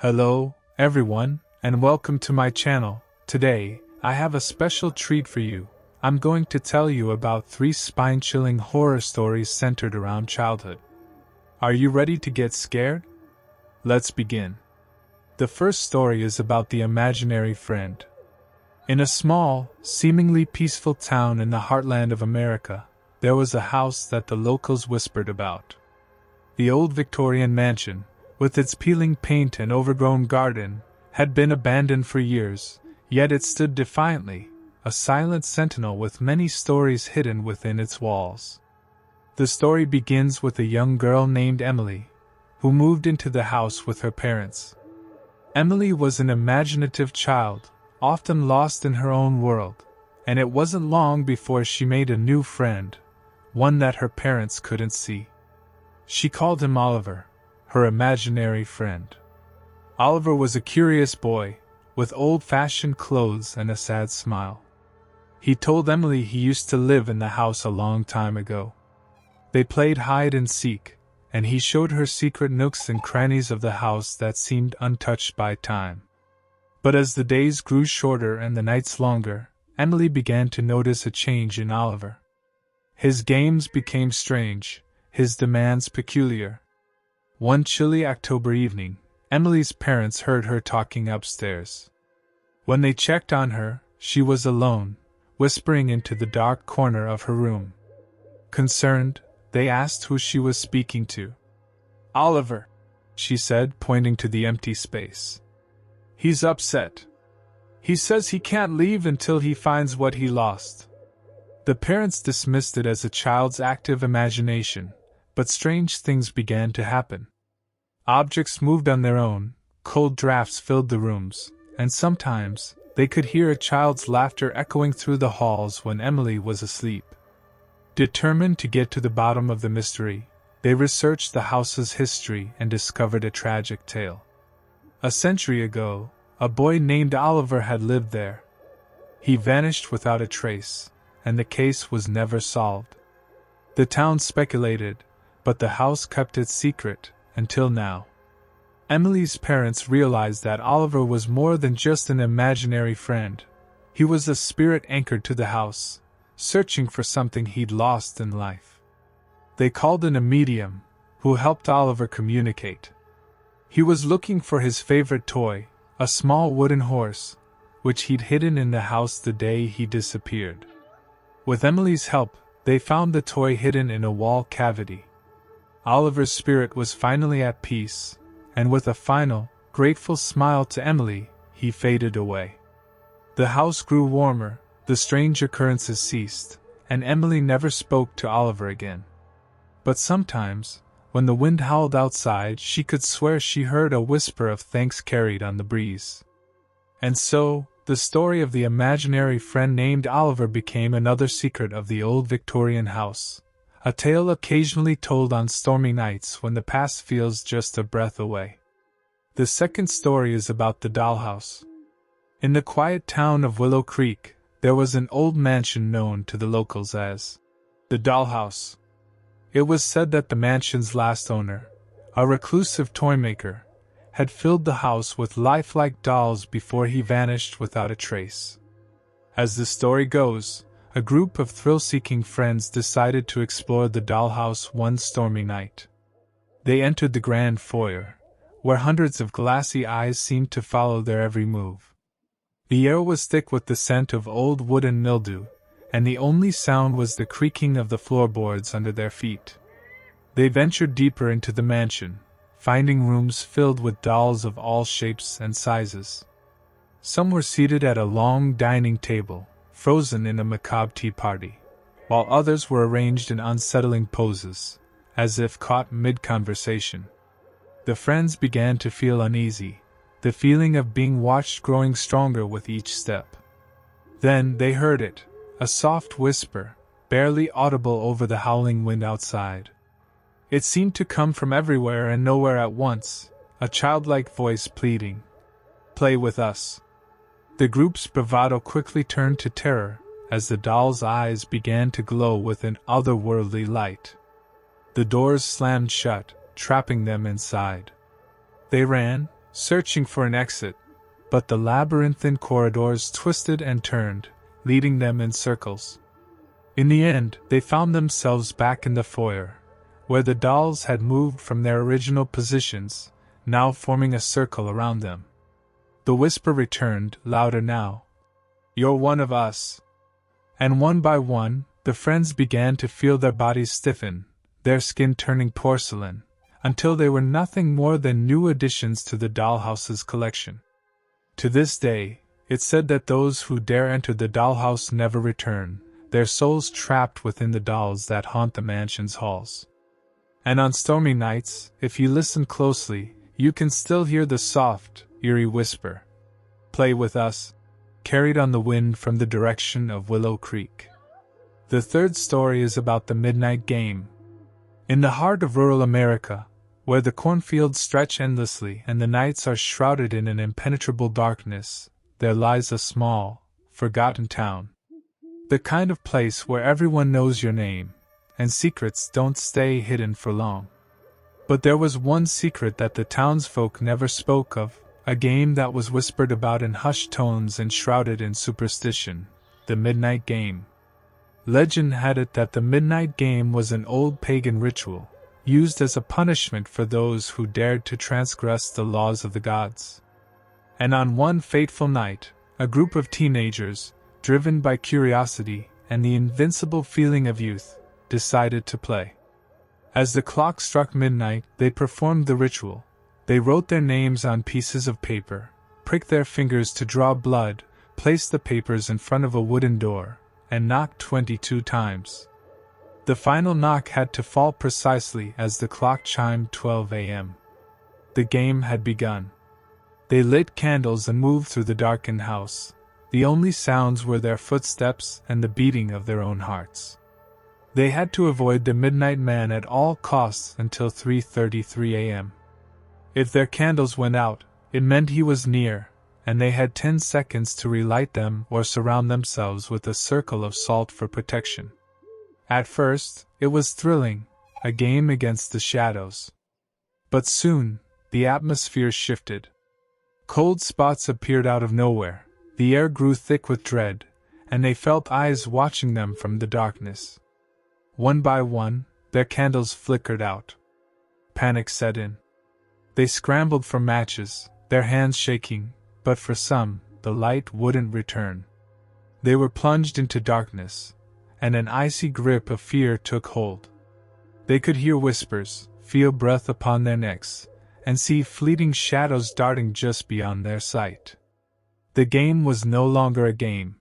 Hello, everyone, and welcome to my channel. Today, I have a special treat for you. I'm going to tell you about 3 spine-chilling horror stories centered around childhood. Are you ready to get scared? Let's begin. The first story is about the imaginary friend. In a small, seemingly peaceful town in the heartland of America, there was a house that the locals whispered about. The old Victorian mansion, with its peeling paint and overgrown garden, had been abandoned for years, yet it stood defiantly, a silent sentinel with many stories hidden within its walls. The story begins with a young girl named Emily, who moved into the house with her parents. Emily was an imaginative child, often lost in her own world, and it wasn't long before she made a new friend, one that her parents couldn't see. She called him Oliver, her imaginary friend. Oliver was a curious boy, with old-fashioned clothes and a sad smile. He told Emily he used to live in the house a long time ago. They played hide-and-seek, and he showed her secret nooks and crannies of the house that seemed untouched by time. But as the days grew shorter and the nights longer, Emily began to notice a change in Oliver. His games became strange, his demands peculiar. One chilly October evening, Emily's parents heard her talking upstairs. When they checked on her, she was alone, whispering into the dark corner of her room. Concerned, they asked who she was speaking to. "Oliver," she said, pointing to the empty space. "He's upset. He says he can't leave until he finds what he lost." The parents dismissed it as a child's active imagination, but strange things began to happen. Objects moved on their own, cold drafts filled the rooms, and sometimes they could hear a child's laughter echoing through the halls when Emily was asleep. Determined to get to the bottom of the mystery, they researched the house's history and discovered a tragic tale. A century ago, a boy named Oliver had lived there. He vanished without a trace, and the case was never solved. The town speculated, but the house kept its secret, until now. Emily's parents realized that Oliver was more than just an imaginary friend. He was a spirit anchored to the house, searching for something he'd lost in life. They called in a medium, who helped Oliver communicate. He was looking for his favorite toy, a small wooden horse, which he'd hidden in the house the day he disappeared. With Emily's help, they found the toy hidden in a wall cavity. Oliver's spirit was finally at peace, and with a final, grateful smile to Emily, he faded away. The house grew warmer, the strange occurrences ceased, and Emily never spoke to Oliver again. But sometimes, when the wind howled outside, she could swear she heard a whisper of thanks carried on the breeze. And so, the story of the imaginary friend named Oliver became another secret of the old Victorian house, a tale occasionally told on stormy nights when the past feels just a breath away. The second story is about the dollhouse. In the quiet town of Willow Creek, there was an old mansion known to the locals as the dollhouse. It was said that the mansion's last owner, a reclusive toymaker, had filled the house with lifelike dolls before he vanished without a trace. As the story goes, a group of thrill-seeking friends decided to explore the dollhouse one stormy night. They entered the grand foyer, where hundreds of glassy eyes seemed to follow their every move. The air was thick with the scent of old wood and mildew, and the only sound was the creaking of the floorboards under their feet. They ventured deeper into the mansion, finding rooms filled with dolls of all shapes and sizes. Some were seated at a long dining table, frozen in a macabre tea party, while others were arranged in unsettling poses, as if caught mid-conversation. The friends began to feel uneasy, the feeling of being watched growing stronger with each step. Then they heard it, a soft whisper, barely audible over the howling wind outside. It seemed to come from everywhere and nowhere at once, a childlike voice pleading, "Play with us." The group's bravado quickly turned to terror as the dolls' eyes began to glow with an otherworldly light. The doors slammed shut, trapping them inside. They ran, searching for an exit, but the labyrinthine corridors twisted and turned, leading them in circles. In the end, they found themselves back in the foyer, where the dolls had moved from their original positions, now forming a circle around them. The whisper returned, louder now. "You're one of us." And one by one, the friends began to feel their bodies stiffen, their skin turning porcelain, until they were nothing more than new additions to the dollhouse's collection. To this day, it's said that those who dare enter the dollhouse never return, their souls trapped within the dolls that haunt the mansion's halls. And on stormy nights, if you listen closely, you can still hear the soft, eerie whisper, "Play with us," carried on the wind from the direction of Willow Creek. The third story is about the midnight game. In the heart of rural America, where the cornfields stretch endlessly and the nights are shrouded in an impenetrable darkness, there lies a small, forgotten town. The kind of place where everyone knows your name, and secrets don't stay hidden for long. But there was one secret that the townsfolk never spoke of, a game that was whispered about in hushed tones and shrouded in superstition, the midnight game. Legend had it that the midnight game was an old pagan ritual, used as a punishment for those who dared to transgress the laws of the gods. And on one fateful night, a group of teenagers, driven by curiosity and the invincible feeling of youth, decided to play. As the clock struck midnight, they performed the ritual. They wrote their names on pieces of paper, pricked their fingers to draw blood, placed the papers in front of a wooden door, and knocked 22 times. The final knock had to fall precisely as the clock chimed 12 a.m. The game had begun. They lit candles and moved through the darkened house. The only sounds were their footsteps and the beating of their own hearts. They had to avoid the midnight man at all costs until 3:33 a.m. If their candles went out, it meant he was near, and they had 10 seconds to relight them or surround themselves with a circle of salt for protection. At first, it was thrilling, a game against the shadows. But soon, the atmosphere shifted. Cold spots appeared out of nowhere, the air grew thick with dread, and they felt eyes watching them from the darkness. One by one, their candles flickered out. Panic set in. They scrambled for matches, their hands shaking, but for some, the light wouldn't return. They were plunged into darkness, and an icy grip of fear took hold. They could hear whispers, feel breath upon their necks, and see fleeting shadows darting just beyond their sight. The game was no longer a game.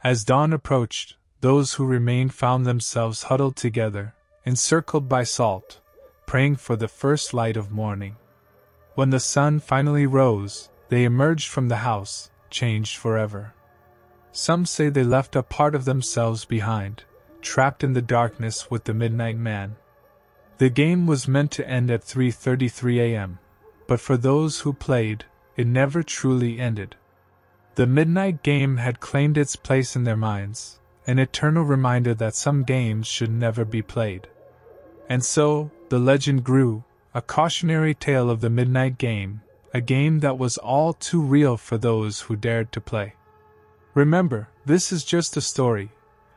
As dawn approached, those who remained found themselves huddled together, encircled by salt, praying for the first light of morning. When the sun finally rose, they emerged from the house, changed forever. Some say they left a part of themselves behind, trapped in the darkness with the midnight man. The game was meant to end at 3:33 a.m., but for those who played, it never truly ended. The midnight game had claimed its place in their minds, an eternal reminder that some games should never be played. And so, the legend grew, a cautionary tale of the midnight game, a game that was all too real for those who dared to play. Remember, this is just a story,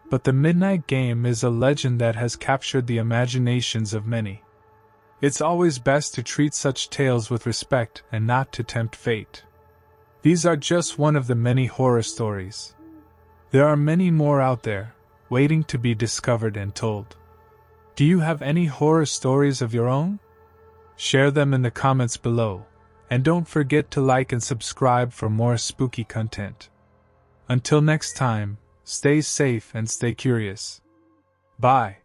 but the midnight game is a legend that has captured the imaginations of many. It's always best to treat such tales with respect and not to tempt fate. These are just one of the many horror stories. There are many more out there, waiting to be discovered and told. Do you have any horror stories of your own? Share them in the comments below, and don't forget to like and subscribe for more spooky content. Until next time, stay safe and stay curious. Bye.